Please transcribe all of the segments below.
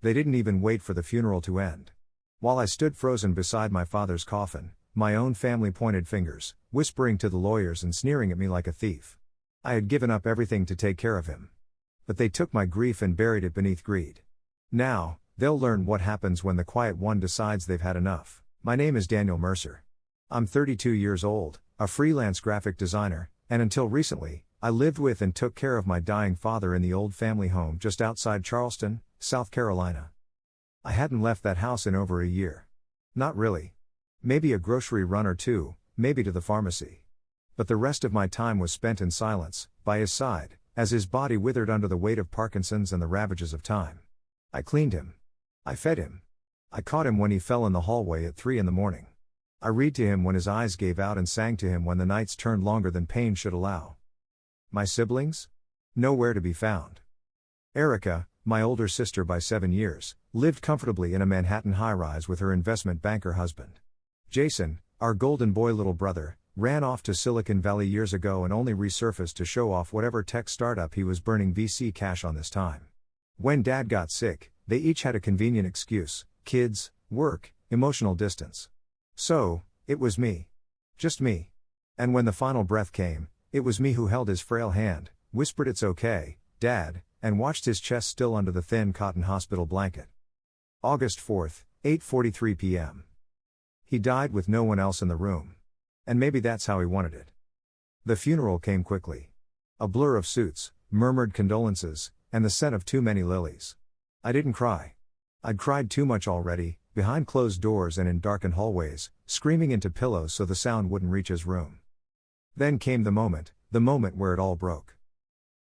They didn't even wait for the funeral to end. While I stood frozen beside my father's coffin, my own family pointed fingers, whispering to the lawyers and sneering at me like a thief. I had given up everything to take care of him. But they took my grief and buried it beneath greed. Now, they'll learn what happens when the quiet one decides they've had enough. My name is Daniel Mercer. I'm 32 years old, a freelance graphic designer, and until recently, I lived with and took care of my dying father in the old family home just outside Charleston, South Carolina. I hadn't left that house in over a year. Not really. Maybe a grocery run or two, maybe to the pharmacy. But the rest of my time was spent in silence, by his side, as his body withered under the weight of Parkinson's and the ravages of time. I cleaned him. I fed him. I caught him when he fell in the hallway at 3 a.m. I read to him when his eyes gave out and sang to him when the nights turned longer than pain should allow. My siblings? Nowhere to be found. Erica, my older sister by 7 years, lived comfortably in a Manhattan high-rise with her investment banker husband. Jason, our golden boy little brother, ran off to Silicon Valley years ago and only resurfaced to show off whatever tech startup he was burning VC cash on this time. When Dad got sick, they each had a convenient excuse: kids, work, emotional distance. So, it was me. Just me. And when the final breath came, it was me who held his frail hand, whispered "It's okay, Dad," and watched his chest still under the thin cotton hospital blanket. August 4th, 8:43 p.m. He died with no one else in the room. And maybe that's how he wanted it. The funeral came quickly. A blur of suits, murmured condolences, and the scent of too many lilies. I didn't cry. I'd cried too much already, behind closed doors and in darkened hallways, screaming into pillows so the sound wouldn't reach his room. Then came the moment where it all broke.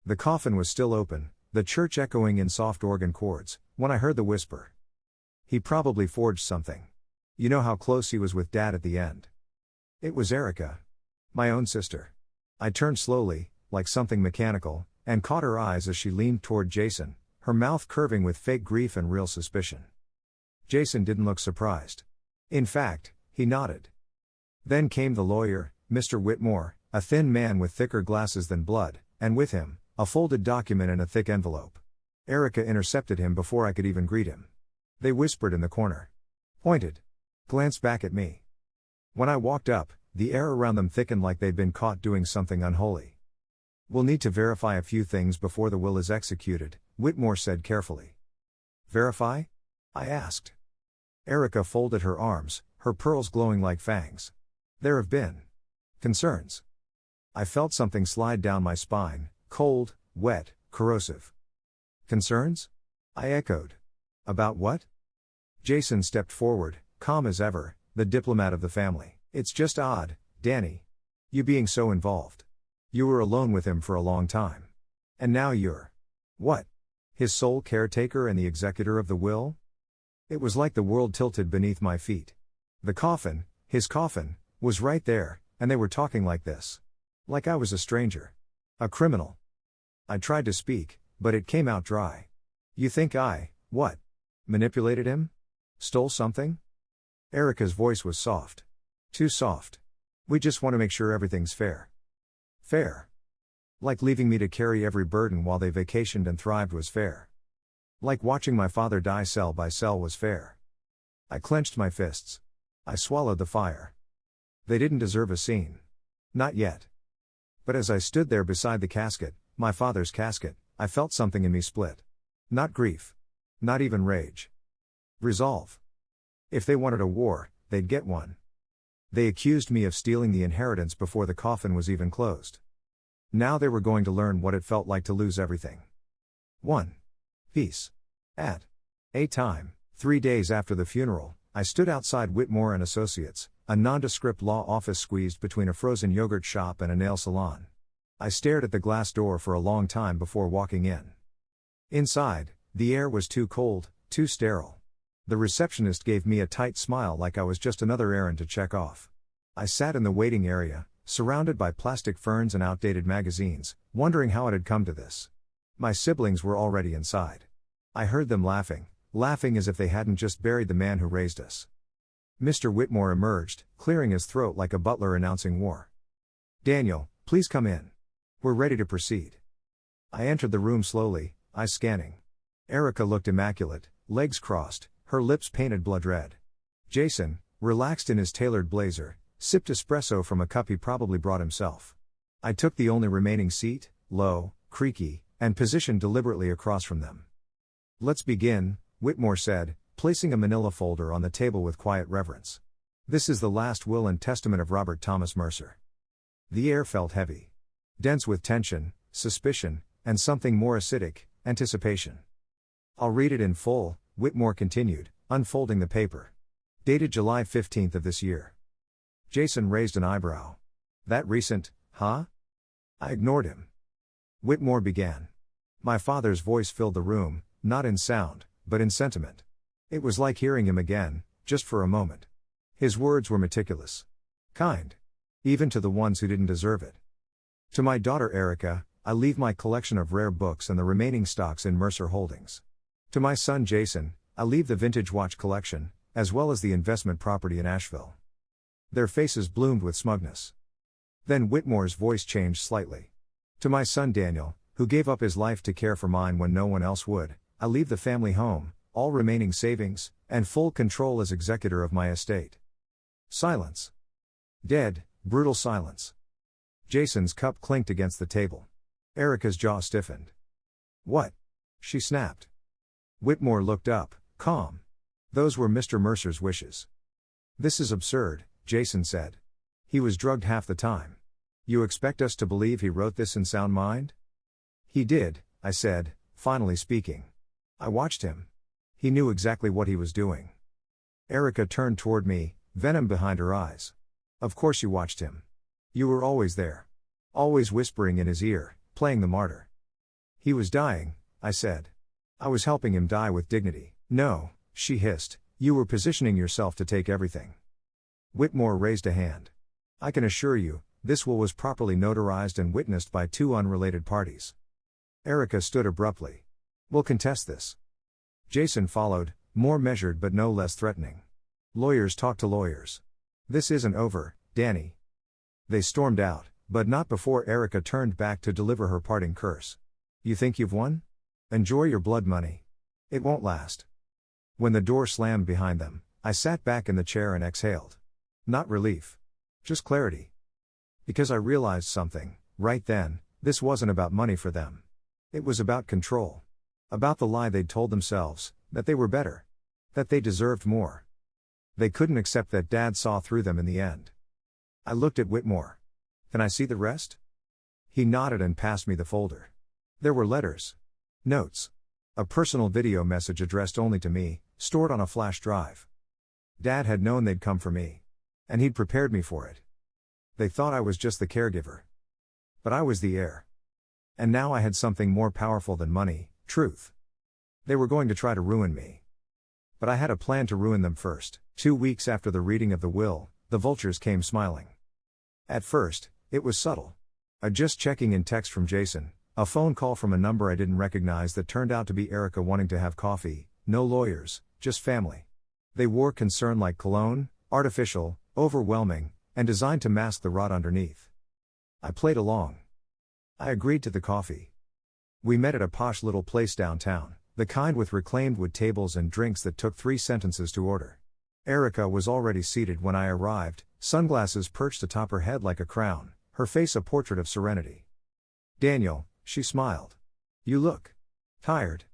The coffin was still open, the church echoing in soft organ chords, when I heard the whisper. He probably forged something. You know how close he was with Dad at the end. It was Erica. My own sister. I turned slowly, like something mechanical, and caught her eyes as she leaned toward Jason, her mouth curving with fake grief and real suspicion. Jason didn't look surprised. In fact, he nodded. Then came the lawyer, Mr. Whitmore, a thin man with thicker glasses than blood, and with him, a folded document in a thick envelope. Erica intercepted him before I could even greet him. They whispered in the corner. Pointed. Glanced back at me. When I walked up, the air around them thickened like they'd been caught doing something unholy. We'll need to verify a few things before the will is executed, Whitmore said carefully. Verify? I asked. Erica folded her arms, her pearls glowing like fangs. There have been concerns. I felt something slide down my spine, cold, wet, corrosive. Concerns? I echoed. About what? Jason stepped forward, calm as ever, the diplomat of the family. It's just odd, Danny. You being so involved. You were alone with him for a long time. And now you're. What? His sole caretaker and the executor of the will? It was like the world tilted beneath my feet. The coffin, his coffin, was right there, and they were talking like this. Like I was a stranger. A criminal. I tried to speak, but it came out dry. You think I, what? Manipulated him? Stole something? Erica's voice was soft. Too soft. We just want to make sure everything's fair. Fair. Like leaving me to carry every burden while they vacationed and thrived was fair. Like watching my father die cell by cell was fair. I clenched my fists. I swallowed the fire. They didn't deserve a scene. Not yet. But as I stood there beside the casket, my father's casket, I felt something in me split. Not grief. Not even rage. Resolve. If they wanted a war, they'd get one. They accused me of stealing the inheritance before the coffin was even closed. Now they were going to learn what it felt like to lose everything. 1. Peace. At a time, 3 days after the funeral, I stood outside Whitmore and Associates, a nondescript law office squeezed between a frozen yogurt shop and a nail salon. I stared at the glass door for a long time before walking in. Inside, the air was too cold, too sterile. The receptionist gave me a tight smile like I was just another errand to check off. I sat in the waiting area, surrounded by plastic ferns and outdated magazines, wondering how it had come to this. My siblings were already inside. I heard them laughing as if they hadn't just buried the man who raised us. Mr. Whitmore emerged, clearing his throat like a butler announcing war. Daniel, please come in. We're ready to proceed. I entered the room slowly, eyes scanning. Erica looked immaculate, legs crossed, her lips painted blood red. Jason, relaxed in his tailored blazer, sipped espresso from a cup he probably brought himself. I took the only remaining seat, low, creaky, and positioned deliberately across from them. "Let's begin," Whitmore said, placing a manila folder on the table with quiet reverence. "This is the last will and testament of Robert Thomas Mercer." The air felt heavy. Dense with tension, suspicion, and something more acidic, anticipation. "I'll read it in full," Whitmore continued, unfolding the paper. "Dated July 15th of this year." Jason raised an eyebrow. "That recent, huh?" I ignored him. Whitmore began. My father's voice filled the room, not in sound, but in sentiment. It was like hearing him again, just for a moment. His words were meticulous. Kind. Even to the ones who didn't deserve it. "To my daughter Erica, I leave my collection of rare books and the remaining stocks in Mercer Holdings. To my son Jason, I leave the vintage watch collection, as well as the investment property in Asheville." Their faces bloomed with smugness. Then Whitmore's voice changed slightly. "To my son Daniel, who gave up his life to care for mine when no one else would, I leave the family home, all remaining savings, and full control as executor of my estate." Silence. Dead, brutal silence. Jason's cup clinked against the table. Erica's jaw stiffened. "What?" she snapped. Whitmore looked up, calm. "Those were Mr. Mercer's wishes." "This is absurd," Jason said. "He was drugged half the time. You expect us to believe he wrote this in sound mind?" "He did," I said, finally speaking. "I watched him. He knew exactly what he was doing." Erica turned toward me, venom behind her eyes. "Of course you watched him. You were always there. Always whispering in his ear, playing the martyr." "He was dying," I said. "I was helping him die with dignity." "No," she hissed, "you were positioning yourself to take everything." Whitmore raised a hand. "I can assure you, this will was properly notarized and witnessed by two unrelated parties." Erica stood abruptly. "We'll contest this." Jason followed, more measured but no less threatening. "Lawyers talk to lawyers. This isn't over, Danny." They stormed out, but not before Erica turned back to deliver her parting curse. "You think you've won? Enjoy your blood money. It won't last." When the door slammed behind them, I sat back in the chair and exhaled. Not relief. Just clarity. Because I realized something, right then, this wasn't about money for them. It was about control. About the lie they'd told themselves, that they were better. That they deserved more. They couldn't accept that Dad saw through them in the end. I looked at Whitmore. "Can I see the rest?" He nodded and passed me the folder. There were letters. Notes. A personal video message addressed only to me, stored on a flash drive. Dad had known they'd come for me. And he'd prepared me for it. They thought I was just the caregiver. But I was the heir. And now I had something more powerful than money, truth. They were going to try to ruin me. But I had a plan to ruin them first. 2 weeks after the reading of the will, the vultures came smiling. At first, it was subtle. A just checking in text from Jason, a phone call from a number I didn't recognize that turned out to be Erica wanting to have coffee, no lawyers, just family. They wore concern like cologne, artificial, overwhelming, and designed to mask the rot underneath. I played along. I agreed to the coffee. We met at a posh little place downtown, the kind with reclaimed wood tables and drinks that took 3 sentences to order. Erica was already seated when I arrived, sunglasses perched atop her head like a crown, her face a portrait of serenity. "Daniel," she smiled. "You look tired."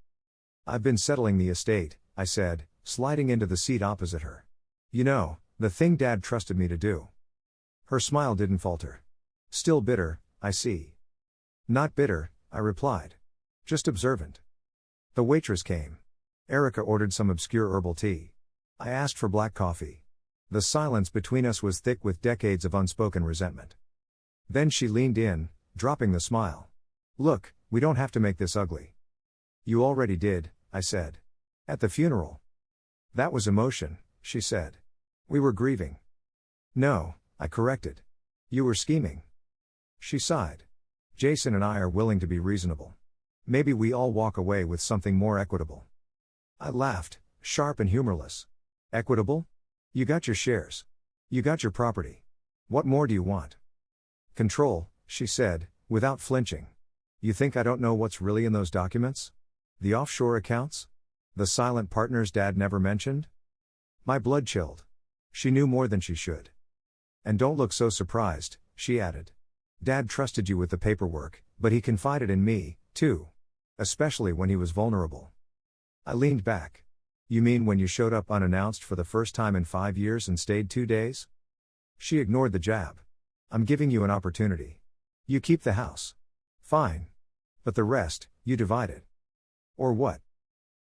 "I've been settling the estate," I said, sliding into the seat opposite her. "You know, the thing Dad trusted me to do." Her smile didn't falter. "Still bitter, I see." "Not bitter," I replied. "Just observant." The waitress came. Erica ordered some obscure herbal tea. I asked for black coffee. The silence between us was thick with decades of unspoken resentment. Then she leaned in, dropping the smile. "Look, we don't have to make this ugly." "You already did," I said. "At the funeral." "That was emotion," she said. "We were grieving." "No," I corrected. "You were scheming." She sighed. "Jason and I are willing to be reasonable. Maybe we all walk away with something more equitable." I laughed, sharp and humorless. "Equitable? You got your shares. You got your property. What more do you want?" "Control," she said, without flinching. "You think I don't know what's really in those documents? The offshore accounts? The silent partners Dad never mentioned? My blood chilled. She knew more than she should. And don't look so surprised, she added. Dad trusted you with the paperwork, but he confided in me, too. Especially when he was vulnerable. I leaned back. You mean when you showed up unannounced for the first time in 5 years and stayed 2 days? She ignored the jab. I'm giving you an opportunity. You keep the house. Fine. But the rest, you divide it. Or what?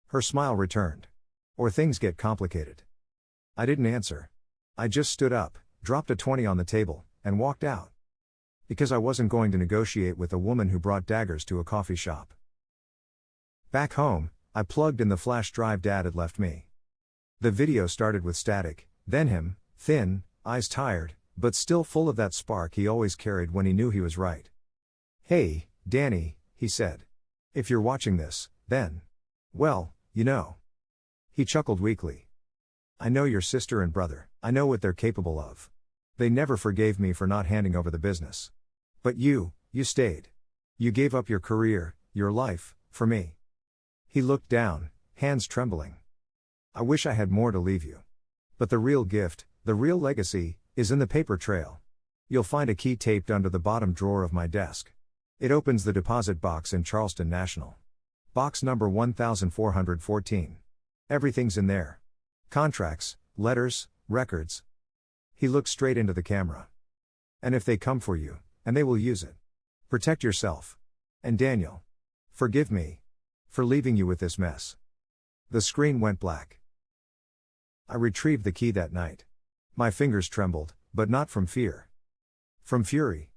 Her smile returned. Or things get complicated. I didn't answer. I just stood up, dropped a 20 on the table, and walked out. Because I wasn't going to negotiate with a woman who brought daggers to a coffee shop. Back home, I plugged in the flash drive Dad had left me. The video started with static, then him, thin, eyes tired, but still full of that spark he always carried when he knew he was right. Hey, Danny, he said. If you're watching this, then. Well, you know. He chuckled weakly. I know your sister and brother, I know what they're capable of. They never forgave me for not handing over the business. But you stayed. You gave up your career, your life, for me. He looked down, hands trembling. I wish I had more to leave you. But the real gift, the real legacy, is in the paper trail. You'll find a key taped under the bottom drawer of my desk. It opens the deposit box in Charleston National. Box number 1414. Everything's in there. Contracts, letters, records. He looked straight into the camera. And if they come for you, and they will use it. Protect yourself. And Daniel. Forgive me. For leaving you with this mess. The screen went black. I retrieved the key that night. My fingers trembled, but not from fear. From fury.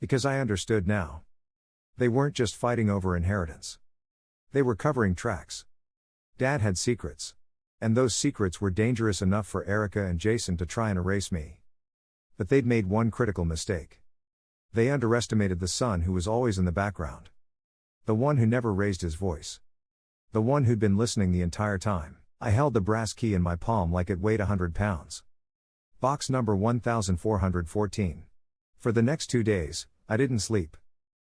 Because I understood now. They weren't just fighting over inheritance. They were covering tracks. Dad had secrets. And those secrets were dangerous enough for Erica and Jason to try and erase me. But they'd made one critical mistake. They underestimated the son who was always in the background. The one who never raised his voice. The one who'd been listening the entire time. I held the brass key in my palm like it weighed 100 pounds. Box number 1414. For the next 2 days, I didn't sleep.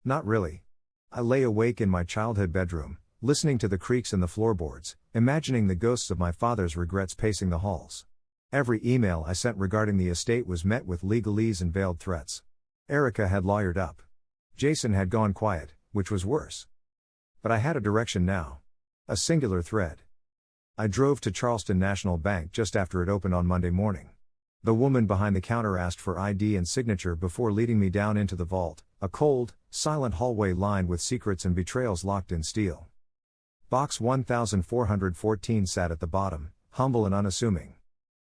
Not really. I lay awake in my childhood bedroom, listening to the creaks in the floorboards, imagining the ghosts of my father's regrets pacing the halls. Every email I sent regarding the estate was met with legalese and veiled threats. Erica had lawyered up. Jason had gone quiet, which was worse. But I had a direction now. A singular thread. I drove to Charleston National Bank just after it opened on Monday morning. The woman behind the counter asked for ID and signature before leading me down into the vault, a cold, silent hallway lined with secrets and betrayals locked in steel. Box 1414 sat at the bottom, humble and unassuming.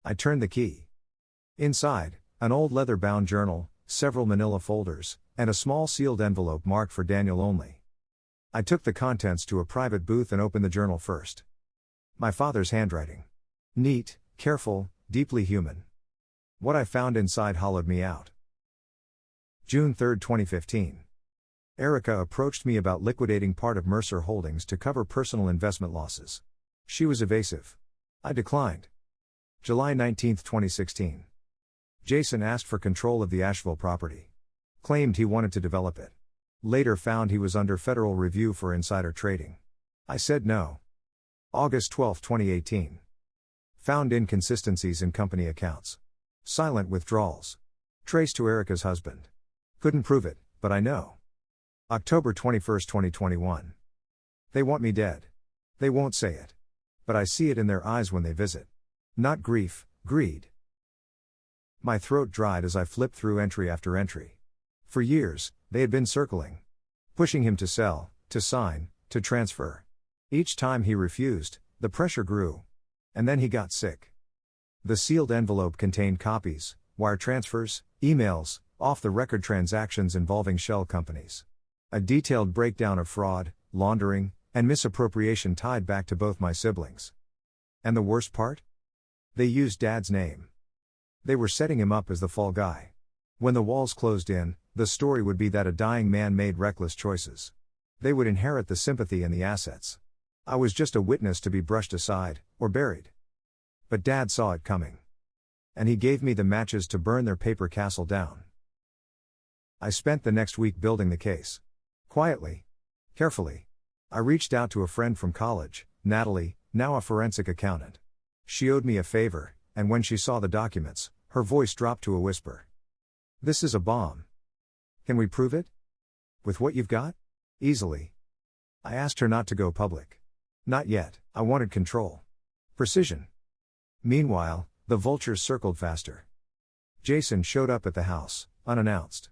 I turned the key. Inside, an old leather-bound journal, several manila folders, and a small sealed envelope marked for Daniel only. I took the contents to a private booth and opened the journal first. My father's handwriting. Neat, careful, deeply human. What I found inside hollowed me out. June 3, 2015. Erica approached me about liquidating part of Mercer Holdings to cover personal investment losses. She was evasive. I declined. July 19, 2016. Jason asked for control of the Asheville property. Claimed he wanted to develop it. Later found he was under federal review for insider trading. I said no. August 12, 2018. Found inconsistencies in company accounts. Silent withdrawals. Traced to Erica's husband. Couldn't prove it, but I know. October 21, 2021. They want me dead. They won't say it. But I see it in their eyes when they visit. Not grief, greed. My throat dried as I flipped through entry after entry. For years, they had been circling. Pushing him to sell, to sign, to transfer. Each time he refused, the pressure grew. And then he got sick. The sealed envelope contained copies, wire transfers, emails, off-the-record transactions involving shell companies. A detailed breakdown of fraud, laundering, and misappropriation tied back to both my siblings. And the worst part? They used Dad's name. They were setting him up as the fall guy. When the walls closed in, the story would be that a dying man made reckless choices. They would inherit the sympathy and the assets. I was just a witness to be brushed aside, or buried. But Dad saw it coming. And he gave me the matches to burn their paper castle down. I spent the next week building the case. Quietly. Carefully. I reached out to a friend from college, Natalie, now a forensic accountant. She owed me a favor, and when she saw the documents, her voice dropped to a whisper. This is a bomb. Can we prove it? With what you've got? Easily. I asked her not to go public. Not yet, I wanted control. Precision. Meanwhile, the vultures circled faster. Jason showed up at the house, unannounced.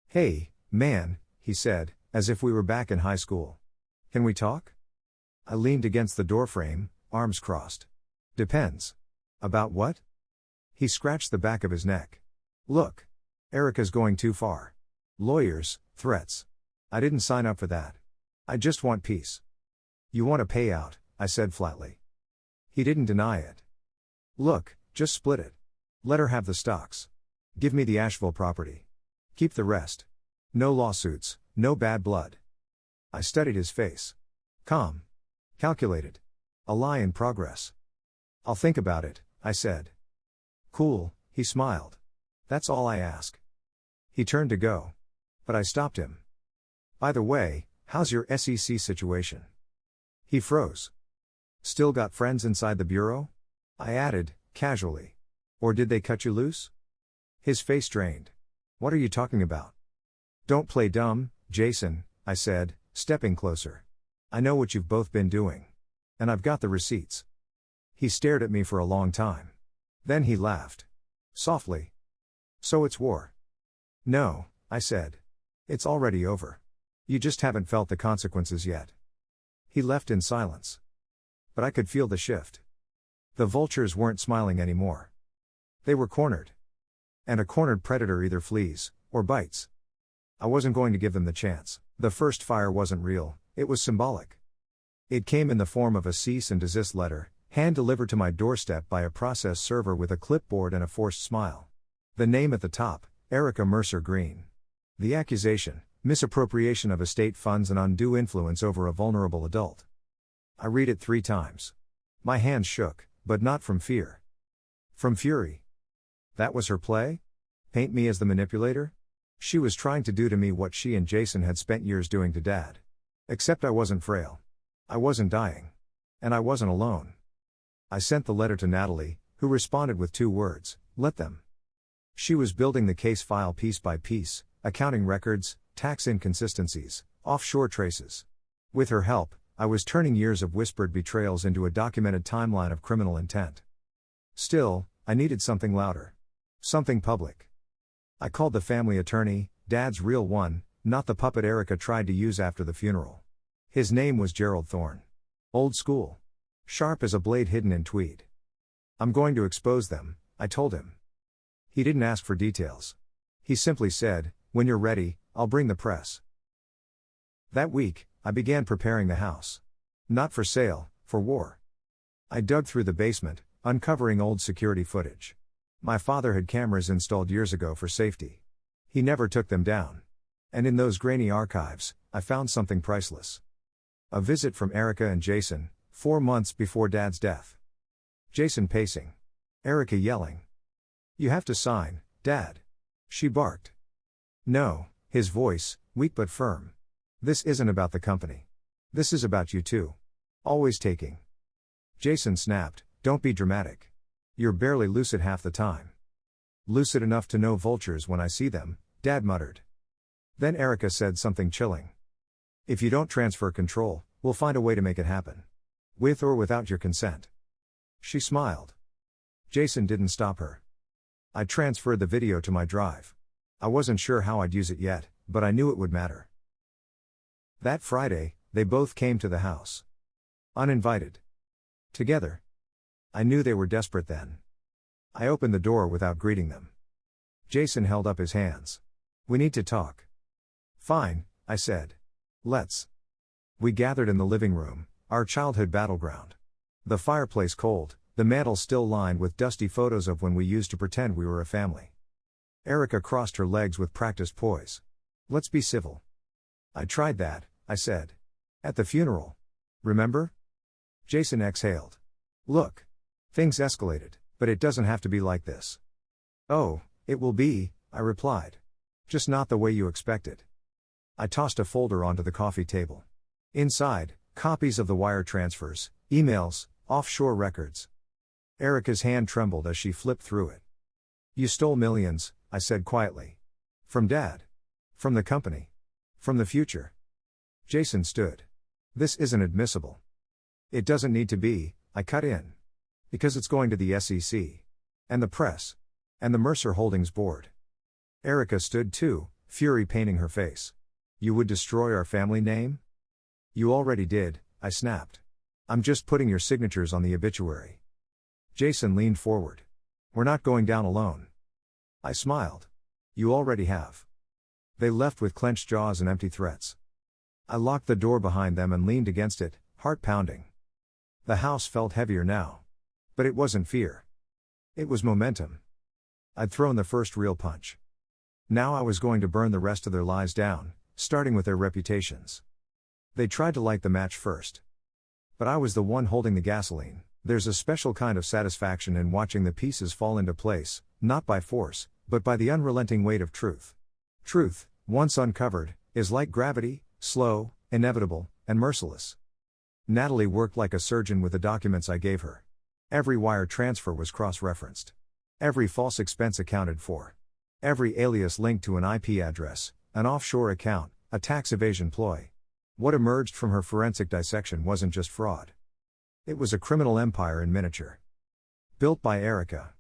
Hey, man, he said, as if we were back in high school. Can we talk? I leaned against the doorframe, arms crossed. Depends. About what? He scratched the back of his neck. Look. Erica's going too far. Lawyers, threats. I didn't sign up for that. I just want peace. You want a payout, I said flatly. He didn't deny it. Look, just split it. Let her have the stocks. Give me the Asheville property. Keep the rest. No lawsuits, no bad blood. I studied his face. Calm. Calculated. A lie in progress. I'll think about it, I said. Cool, he smiled. That's all I ask. He turned to go. But I stopped him. By the way, how's your SEC situation? He froze. Still got friends inside the bureau? I added, casually. Or did they cut you loose? His face drained. What are you talking about? Don't play dumb, Jason, I said, stepping closer. I know what you've both been doing. And I've got the receipts. He stared at me for a long time. Then he laughed. Softly. So it's war. No, I said. It's already over. You just haven't felt the consequences yet. He left in silence. But I could feel the shift. The vultures weren't smiling anymore. They were cornered. And a cornered predator either flees, or bites. I wasn't going to give them the chance. The first fire wasn't real, it was symbolic. It came in the form of a cease and desist letter, hand-delivered to my doorstep by a process server with a clipboard and a forced smile. The name at the top, Erica Mercer Green. The accusation, misappropriation of estate funds and undue influence over a vulnerable adult. I read it 3 times. My hands shook, but not from fear. From fury. That was her play? Paint me as the manipulator? She was trying to do to me what she and Jason had spent years doing to Dad. Except I wasn't frail. I wasn't dying. And I wasn't alone. I sent the letter to Natalie, who responded with 2 words, let them. She was building the case file piece by piece, accounting records, tax inconsistencies, offshore traces. With her help, I was turning years of whispered betrayals into a documented timeline of criminal intent. Still, I needed something louder. Something public. I called the family attorney, Dad's real one, not the puppet Erica tried to use after the funeral. His name was Gerald Thorne. Old school. Sharp as a blade hidden in tweed. I'm going to expose them, I told him. He didn't ask for details. He simply said, when you're ready, I'll bring the press. That week, I began preparing the house. Not for sale, for war. I dug through the basement, uncovering old security footage. My father had cameras installed years ago for safety. He never took them down. And in those grainy archives, I found something priceless. A visit from Erica and Jason, 4 months before Dad's death. Jason pacing. Erica yelling. You have to sign, Dad. She barked. No, his voice, weak but firm. This isn't about the company. This is about you too. Always taking. Jason snapped, don't be dramatic. You're barely lucid half the time. Lucid enough to know vultures when I see them, Dad muttered. Then Erica said something chilling. If you don't transfer control, we'll find a way to make it happen. With or without your consent. She smiled. Jason didn't stop her. I transferred the video to my drive. I wasn't sure how I'd use it yet, but I knew it would matter. That Friday, they both came to the house. Uninvited. Together. I knew they were desperate then. I opened the door without greeting them. Jason held up his hands. We need to talk. Fine, I said. Let's. We gathered in the living room, our childhood battleground. The fireplace cold, the mantel still lined with dusty photos of when we used to pretend we were a family. Erica crossed her legs with practiced poise. Let's be civil. I tried that, I said. At the funeral. Remember? Jason exhaled. Look. Things escalated, but it doesn't have to be like this. Oh, it will be, I replied. Just not the way you expected. I tossed a folder onto the coffee table. Inside, copies of the wire transfers, emails, offshore records. Erica's hand trembled as she flipped through it. You stole millions, I said quietly. From Dad. From the company. From the future. Jason stood. This isn't admissible. It doesn't need to be, I cut in. Because it's going to the SEC. And the press. And the Mercer Holdings board. Erica stood too, fury painting her face. You would destroy our family name? You already did, I snapped. I'm just putting your signatures on the obituary. Jason leaned forward. We're not going down alone. I smiled. You already have. They left with clenched jaws and empty threats. I locked the door behind them and leaned against it, heart pounding. The house felt heavier now. But it wasn't fear. It was momentum. I'd thrown the first real punch. Now I was going to burn the rest of their lies down, starting with their reputations. They tried to light the match first. But I was the one holding the gasoline. There's a special kind of satisfaction in watching the pieces fall into place, not by force, but by the unrelenting weight of truth. Truth, once uncovered, is like gravity, slow, inevitable, and merciless. Natalie worked like a surgeon with the documents I gave her. Every wire transfer was cross-referenced. Every false expense accounted for. Every alias linked to an IP address, an offshore account, a tax evasion ploy. What emerged from her forensic dissection wasn't just fraud. It was a criminal empire in miniature. Built by Erica.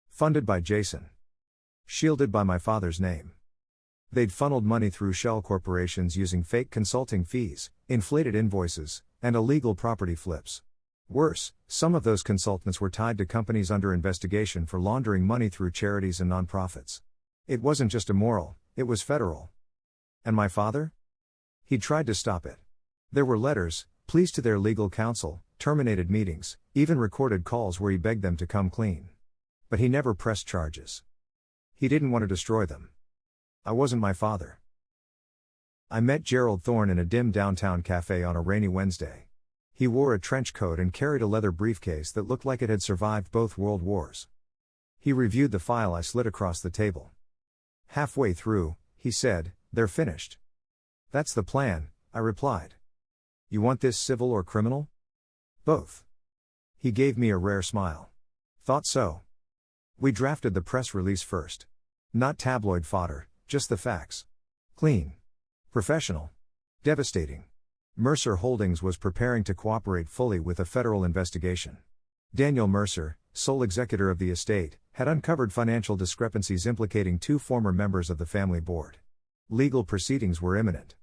Funded by Jason. Shielded by my father's name. They'd funneled money through shell corporations using fake consulting fees, inflated invoices, and illegal property flips. Worse, some of those consultants were tied to companies under investigation for laundering money through charities and nonprofits. It wasn't just immoral, it was federal. And my father? He tried to stop it. There were letters, pleas to their legal counsel, terminated meetings, even recorded calls where he begged them to come clean. But he never pressed charges. He didn't want to destroy them. I wasn't my father. I met Gerald Thorne in a dim downtown cafe on a rainy Wednesday. He wore a trench coat and carried a leather briefcase that looked like it had survived both world wars. He reviewed the file I slid across the table. Halfway through, he said, "They're finished." "That's the plan," I replied. "You want this civil or criminal?" "Both." He gave me a rare smile. "Thought so." We drafted the press release first. Not tabloid fodder, just the facts. Clean. Professional. Devastating. Mercer Holdings was preparing to cooperate fully with a federal investigation. Daniel Mercer, sole executor of the estate, had uncovered financial discrepancies implicating 2 former members of the family board. Legal proceedings were imminent.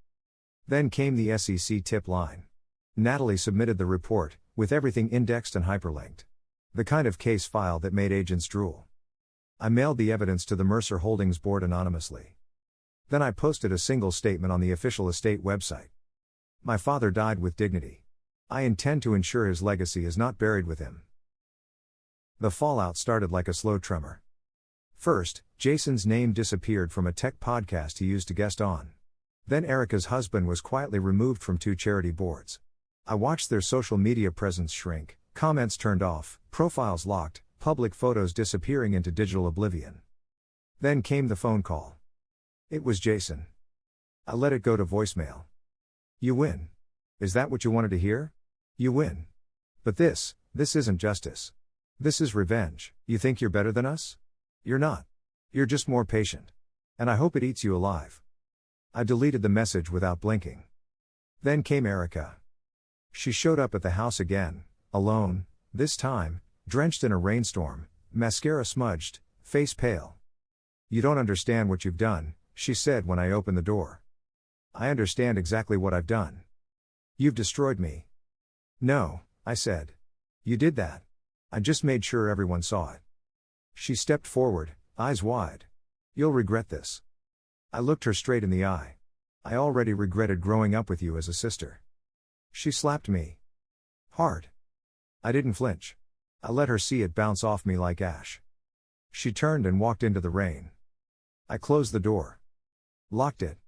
Then came the SEC tip line. Natalie submitted the report, with everything indexed and hyperlinked. The kind of case file that made agents drool. I mailed the evidence to the Mercer Holdings board anonymously. Then I posted a single statement on the official estate website. My father died with dignity. I intend to ensure his legacy is not buried with him. The fallout started like a slow tremor. First, Jason's name disappeared from a tech podcast he used to guest on. Then Erica's husband was quietly removed from 2 charity boards. I watched their social media presence shrink, comments turned off, profiles locked, public photos disappearing into digital oblivion. Then came the phone call. It was Jason. I let it go to voicemail. "You win. Is that what you wanted to hear? You win. But this isn't justice. This is revenge. You think you're better than us? You're not. You're just more patient. And I hope it eats you alive." I deleted the message without blinking. Then came Erica. She showed up at the house again, alone, this time, drenched in a rainstorm, mascara smudged, face pale. "You don't understand what you've done," she said when I opened the door. "I understand exactly what I've done. You've destroyed me." "No," I said. "You did that. I just made sure everyone saw it." She stepped forward, eyes wide. "You'll regret this." I looked her straight in the eye. "I already regretted growing up with you as a sister." She slapped me. Hard. I didn't flinch. I let her see it bounce off me like ash. She turned and walked into the rain. I closed the door. Locked it.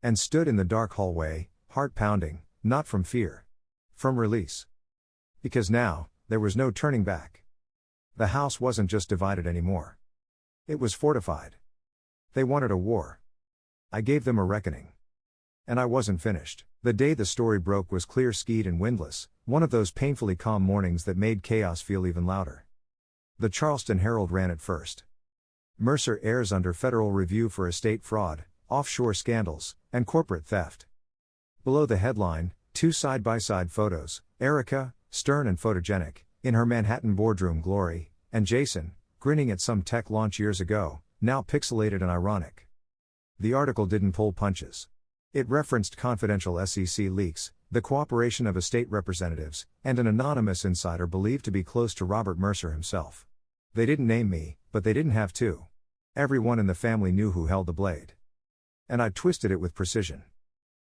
And stood in the dark hallway, heart pounding, not from fear. From release. Because now, there was no turning back. The house wasn't just divided anymore. It was fortified. They wanted a war. I gave them a reckoning. And I wasn't finished. The day the story broke was clear skied and windless, one of those painfully calm mornings that made chaos feel even louder. The Charleston Herald ran it first. Mercer airs under federal review for estate fraud, offshore scandals, and corporate theft. Below the headline, two side-by-side photos, Erica, stern and photogenic, in her Manhattan boardroom glory, and Jason, grinning at some tech launch years ago, now pixelated and ironic. The article didn't pull punches. It referenced confidential SEC leaks, the cooperation of estate representatives, and an anonymous insider believed to be close to Robert Mercer himself. They didn't name me, but they didn't have to. Everyone in the family knew who held the blade. And I twisted it with precision.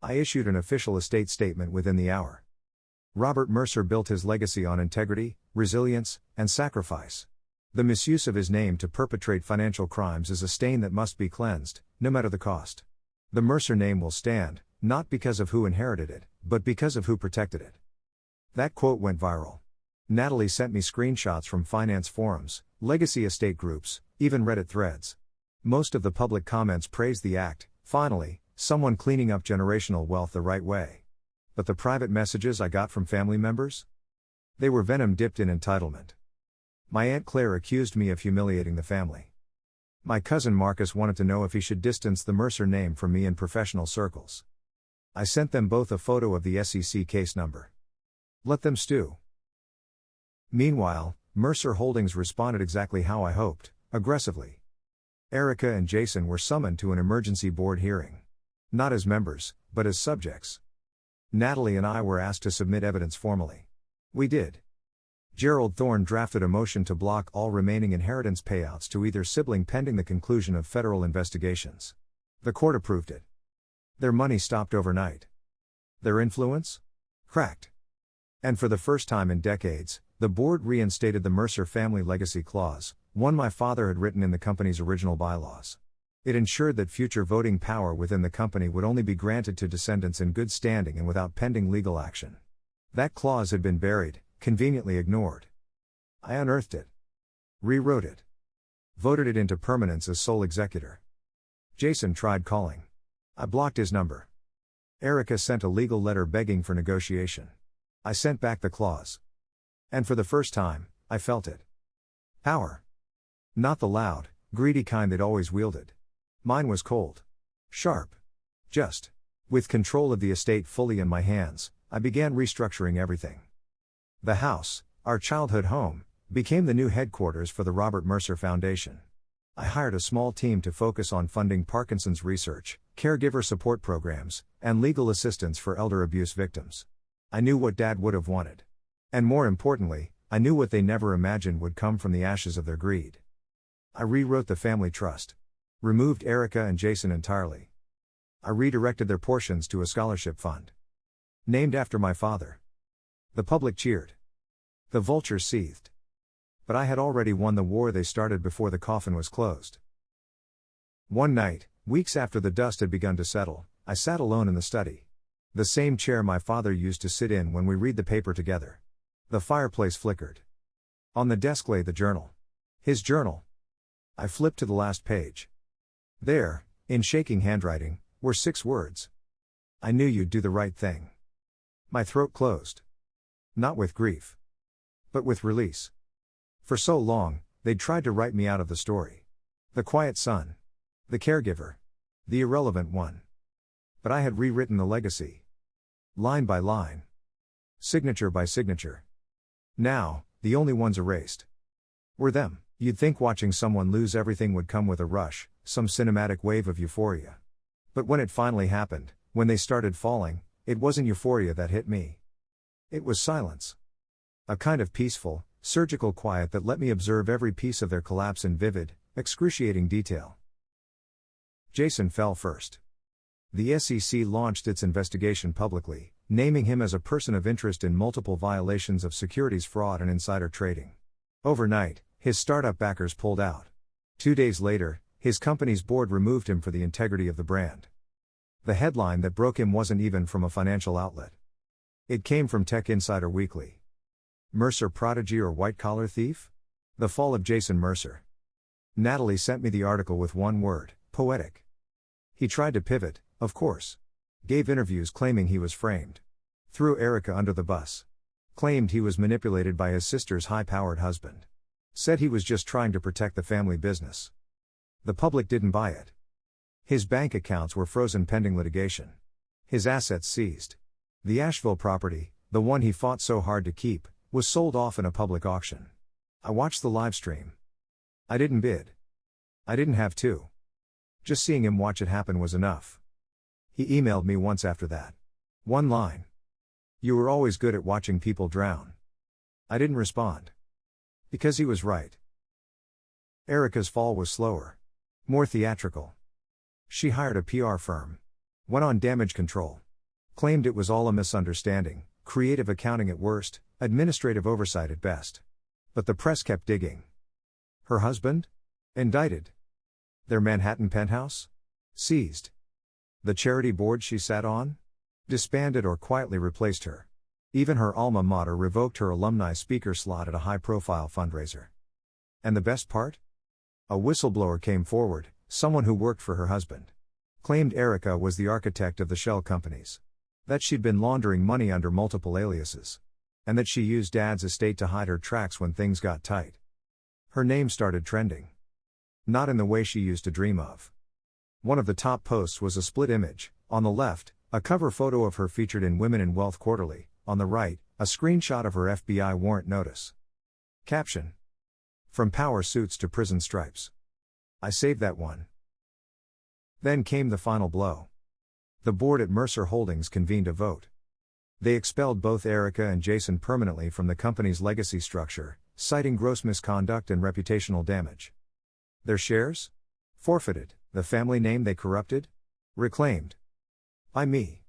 I issued an official estate statement within the hour. Robert Mercer built his legacy on integrity, resilience, and sacrifice. The misuse of his name to perpetrate financial crimes is a stain that must be cleansed, no matter the cost. The Mercer name will stand, not because of who inherited it, but because of who protected it. That quote went viral. Natalie sent me screenshots from finance forums, legacy estate groups, even Reddit threads. Most of the public comments praised the act, finally, someone cleaning up generational wealth the right way. But the private messages I got from family members? They were venom dipped in entitlement. My Aunt Claire accused me of humiliating the family. My cousin Marcus wanted to know if he should distance the Mercer name from me in professional circles. I sent them both a photo of the SEC case number. Let them stew. Meanwhile, Mercer Holdings responded exactly how I hoped, aggressively. Erica and Jason were summoned to an emergency board hearing. Not as members, but as subjects. Natalie and I were asked to submit evidence formally. We did. Gerald Thorne drafted a motion to block all remaining inheritance payouts to either sibling pending the conclusion of federal investigations. The court approved it. Their money stopped overnight. Their influence? Cracked. And for the first time in decades, the board reinstated the Mercer family legacy clause, one my father had written in the company's original bylaws. It ensured that future voting power within the company would only be granted to descendants in good standing and without pending legal action. That clause had been buried, conveniently ignored. I unearthed it. Rewrote it. Voted it into permanence as sole executor. Jason tried calling. I blocked his number. Erica sent a legal letter begging for negotiation. I sent back the clause. And for the first time, I felt it. Power. Not the loud, greedy kind they'd always wielded. Mine was cold. Sharp. Just. With control of the estate fully in my hands, I began restructuring everything. The house, our childhood home, became the new headquarters for the Robert Mercer Foundation. I hired a small team to focus on funding Parkinson's research, caregiver support programs, and legal assistance for elder abuse victims. I knew what Dad would have wanted. And more importantly, I knew what they never imagined would come from the ashes of their greed. I rewrote the family trust. Removed Erica and Jason entirely. I redirected their portions to a scholarship fund. Named after my father. The public cheered. The vultures seethed. But I had already won the war they started before the coffin was closed. One night, weeks after the dust had begun to settle, I sat alone in the study. The same chair my father used to sit in when we read the paper together. The fireplace flickered. On the desk lay the journal. His journal. I flipped to the last page. There, in shaking handwriting, were 6 words. I knew you'd do the right thing. My throat closed. Not with grief. But with release. For so long, they'd tried to write me out of the story. The quiet son. The caregiver. The irrelevant one. But I had rewritten the legacy. Line by line. Signature by signature. Now, the only ones erased were them. You'd think watching someone lose everything would come with a rush, some cinematic wave of euphoria. But when it finally happened, when they started falling, it wasn't euphoria that hit me. It was silence. A kind of peaceful, surgical quiet that let me observe every piece of their collapse in vivid, excruciating detail. Jason fell first. The SEC launched its investigation publicly, naming him as a person of interest in multiple violations of securities fraud and insider trading. Overnight, his startup backers pulled out. 2 days later, his company's board removed him for the integrity of the brand. The headline that broke him wasn't even from a financial outlet. It came from Tech Insider Weekly. Mercer prodigy or white-collar thief? The fall of Jason Mercer. Natalie sent me the article with one word: poetic. He tried to pivot, of course. Gave interviews claiming he was framed. Threw Erica under the bus. Claimed he was manipulated by his sister's high-powered husband. Said he was just trying to protect the family business. The public didn't buy it. His bank accounts were frozen pending litigation. His assets seized. The Asheville property, the one he fought so hard to keep, was sold off in a public auction. I watched the live stream. I didn't bid. I didn't have to. Just seeing him watch it happen was enough. He emailed me once after that. One line. "You were always good at watching people drown." I didn't respond. Because he was right. Erica's fall was slower. More theatrical. She hired a PR firm. Went on damage control. Claimed it was all a misunderstanding, creative accounting at worst, administrative oversight at best. But the press kept digging. Her husband? Indicted. Their Manhattan penthouse? Seized. The charity board she sat on? Disbanded or quietly replaced her. Even her alma mater revoked her alumni speaker slot at a high-profile fundraiser. And the best part? A whistleblower came forward, someone who worked for her husband. Claimed Erica was the architect of the shell companies. That she'd been laundering money under multiple aliases. And that she used Dad's estate to hide her tracks when things got tight. Her name started trending. Not in the way she used to dream of. One of the top posts was a split image. On the left, a cover photo of her featured in Women in Wealth Quarterly. On the right, a screenshot of her FBI warrant notice. Caption. From power suits to prison stripes. I saved that one. Then came the final blow. The board at Mercer Holdings convened a vote. They expelled both Erica and Jason permanently from the company's legacy structure, citing gross misconduct and reputational damage. Their shares? Forfeited. The family name they corrupted? Reclaimed. By me.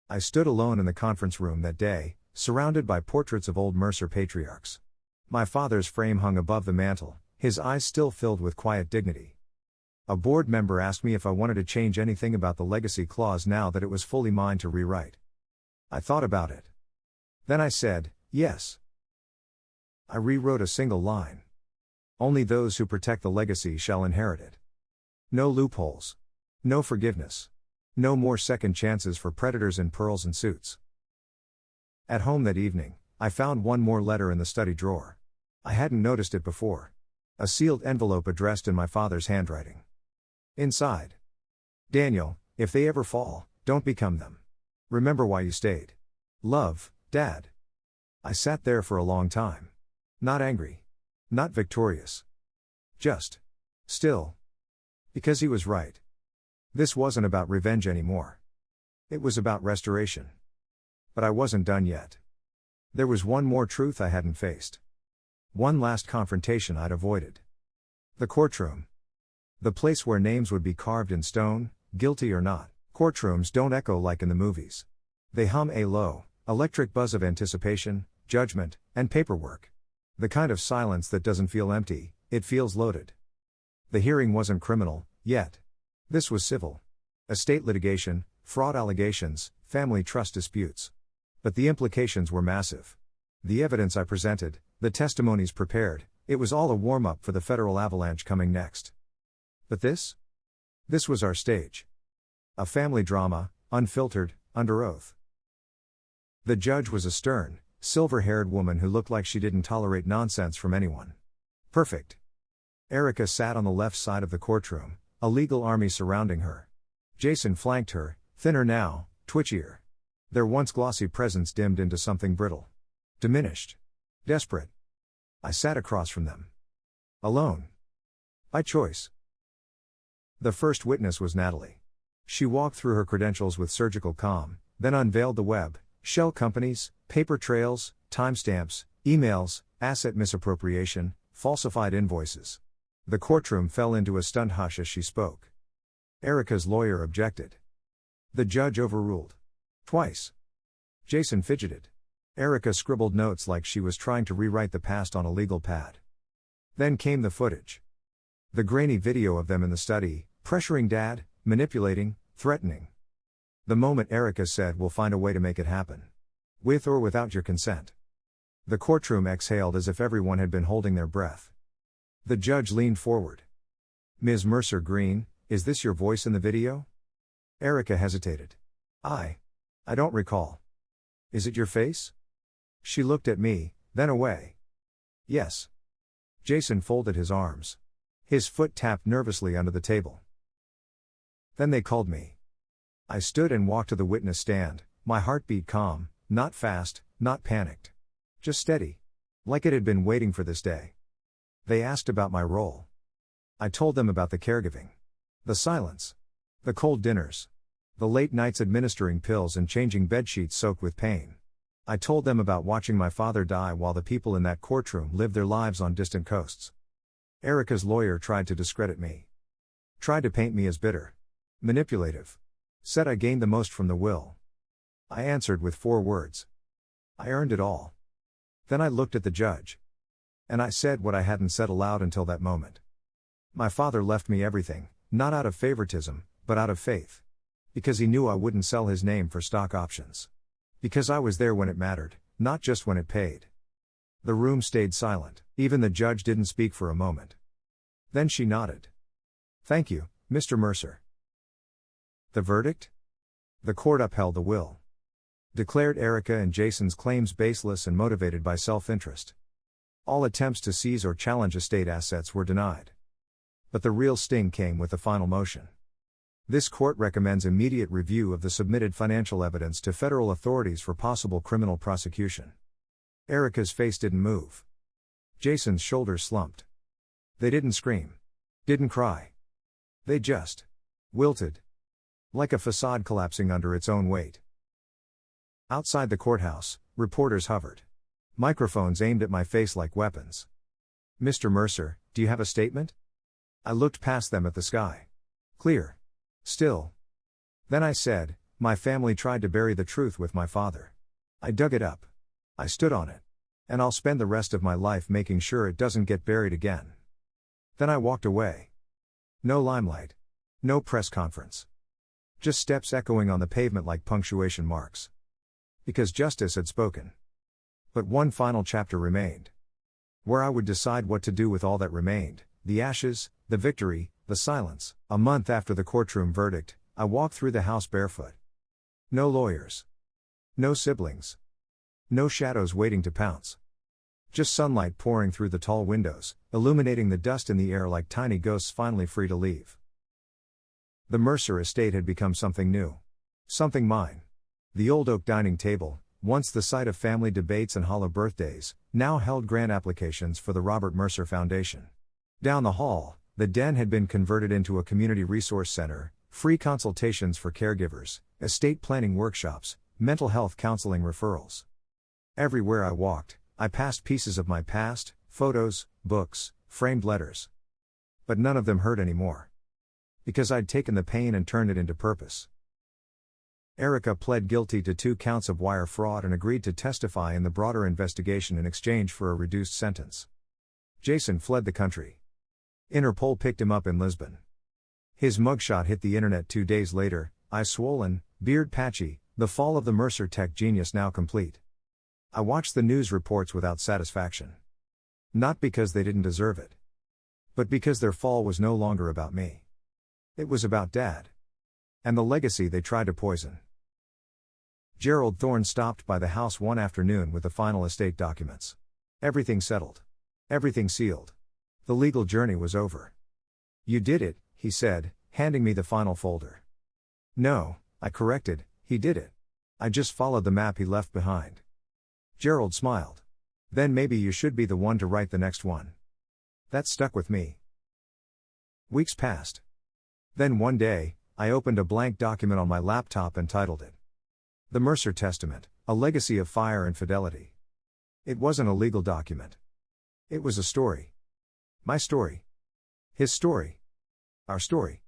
I stood alone in the conference room that day, surrounded by portraits of old Mercer patriarchs. My father's frame hung above the mantel, his eyes still filled with quiet dignity. A board member asked me if I wanted to change anything about the legacy clause now that it was fully mine to rewrite. I thought about it. Then I said, yes. I rewrote a single line. Only those who protect the legacy shall inherit it. No loopholes. No forgiveness. No more second chances for predators in pearls and suits. At home that evening, I found one more letter in the study drawer. I hadn't noticed it before. A sealed envelope addressed in my father's handwriting. Inside. Daniel, if they ever fall, don't become them. Remember why you stayed. Love, Dad. I sat there for a long time. Not angry. Not victorious. Just. Still. Because he was right. This wasn't about revenge anymore. It was about restoration. But I wasn't done yet. There was one more truth I hadn't faced. One last confrontation I'd avoided. The courtroom. The place where names would be carved in stone, guilty or not. Courtrooms don't echo like in the movies. They hum a low, electric buzz of anticipation, judgment, and paperwork. The kind of silence that doesn't feel empty, it feels loaded. The hearing wasn't criminal, yet. This was civil. Estate litigation, fraud allegations, family trust disputes. But the implications were massive. The evidence I presented, the testimonies prepared, it was all a warm-up for the federal avalanche coming next. But this? This was our stage. A family drama, unfiltered, under oath. The judge was a stern, silver-haired woman who looked like she didn't tolerate nonsense from anyone. Perfect. Erica sat on the left side of the courtroom, a legal army surrounding her. Jason flanked her, thinner now, twitchier. Their once glossy presence dimmed into something brittle. Diminished. Desperate. I sat across from them. Alone. By choice. The first witness was Natalie. She walked through her credentials with surgical calm, then unveiled the web, shell companies, paper trails, timestamps, emails, asset misappropriation, falsified invoices. The courtroom fell into a stunned hush as she spoke. Erica's lawyer objected. The judge overruled. Twice. Jason fidgeted. Erica scribbled notes like she was trying to rewrite the past on a legal pad. Then came the footage. The grainy video of them in the study, pressuring Dad, manipulating, threatening. The moment Erica said, "We'll find a way to make it happen. With or without your consent." The courtroom exhaled as if everyone had been holding their breath. The judge leaned forward. "Ms. Mercer Green, is this your voice in the video?" Erica hesitated. I don't recall. Is it your face? She looked at me, then away. Yes. Jason folded his arms. His foot tapped nervously under the table. Then they called me. I stood and walked to the witness stand, my heartbeat calm, not fast, not panicked. Just steady. Like it had been waiting for this day. They asked about my role. I told them about the caregiving. The silence. The cold dinners. The late nights administering pills and changing bedsheets soaked with pain. I told them about watching my father die while the people in that courtroom lived their lives on distant coasts. Erica's lawyer tried to discredit me. Tried to paint me as bitter. Manipulative. Said I gained the most from the will. I answered with 4 words. I earned it all. Then I looked at the judge. And I said what I hadn't said aloud until that moment. My father left me everything, not out of favoritism, but out of faith. Because he knew I wouldn't sell his name for stock options. Because I was there when it mattered, not just when it paid. The room stayed silent, even the judge didn't speak for a moment. Then she nodded. Thank you, Mr. Mercer. The verdict? The court upheld the will. Declared Erica and Jason's claims baseless and motivated by self-interest. All attempts to seize or challenge estate assets were denied. But the real sting came with the final motion. This court recommends immediate review of the submitted financial evidence to federal authorities for possible criminal prosecution. Erica's face didn't move. Jason's shoulders slumped. They didn't scream. Didn't cry. They just wilted. Like a facade collapsing under its own weight. Outside the courthouse, reporters hovered. Microphones aimed at my face like weapons. Mr. Mercer, do you have a statement? I looked past them at the sky. Clear. Still. Then I said, my family tried to bury the truth with my father. I dug it up. I stood on it. And I'll spend the rest of my life making sure it doesn't get buried again. Then I walked away. No limelight. No press conference. Just steps echoing on the pavement like punctuation marks. Because justice had spoken. But one final chapter remained. Where I would decide what to do with all that remained, the ashes, the victory, the silence. A month after the courtroom verdict, I walked through the house barefoot. No lawyers. No siblings. No shadows waiting to pounce. Just sunlight pouring through the tall windows, illuminating the dust in the air like tiny ghosts finally free to leave. The Mercer estate had become something new. Something mine. The old oak dining table, once the site of family debates and hollow birthdays, now held grant applications for the Robert Mercer Foundation. Down the hall, the den had been converted into a community resource center, free consultations for caregivers, estate planning workshops, mental health counseling referrals. Everywhere I walked, I passed pieces of my past, photos, books, framed letters. But none of them hurt anymore. Because I'd taken the pain and turned it into purpose. Erica pled guilty to 2 counts of wire fraud and agreed to testify in the broader investigation in exchange for a reduced sentence. Jason fled the country. Interpol picked him up in Lisbon. His mugshot hit the internet 2 days later, eyes swollen, beard patchy, the fall of the Mercer tech genius now complete. I watched the news reports without satisfaction. Not because they didn't deserve it. But because their fall was no longer about me. It was about Dad. And the legacy they tried to poison. Gerald Thorne stopped by the house one afternoon with the final estate documents. Everything settled. Everything sealed. The legal journey was over. You did it, he said, handing me the final folder. No, I corrected, he did it. I just followed the map he left behind. Gerald smiled. Then maybe you should be the one to write the next one. That stuck with me. Weeks passed. Then one day, I opened a blank document on my laptop and titled it The Mercer Testament, A Legacy of Fire and Fidelity. It wasn't a legal document. It was a story. My story. His story. Our story.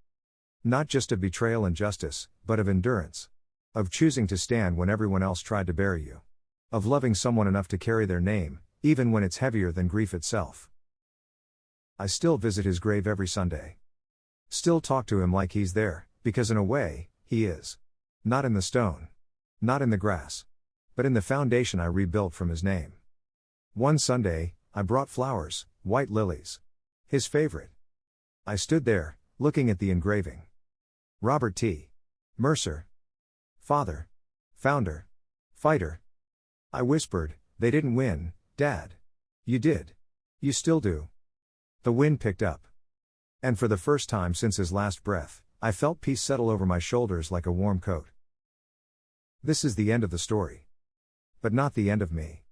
Not just of betrayal and justice, but of endurance. Of choosing to stand when everyone else tried to bury you. Of loving someone enough to carry their name, even when it's heavier than grief itself. I still visit his grave every Sunday. Still talk to him like he's there, because in a way, he is. Not in the stone. Not in the grass. But in the foundation I rebuilt from his name. One Sunday, I brought flowers, white lilies. His favorite. I stood there, looking at the engraving. Robert T. Mercer. Father. Founder. Fighter. I whispered, they didn't win, Dad. You did. You still do. The wind picked up. And for the first time since his last breath, I felt peace settle over my shoulders like a warm coat. This is the end of the story. But not the end of me.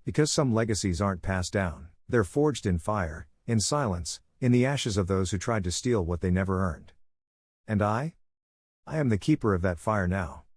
Because some legacies aren't passed down, they're forged in fire, in silence, in the ashes of those who tried to steal what they never earned. And I am the keeper of that fire now.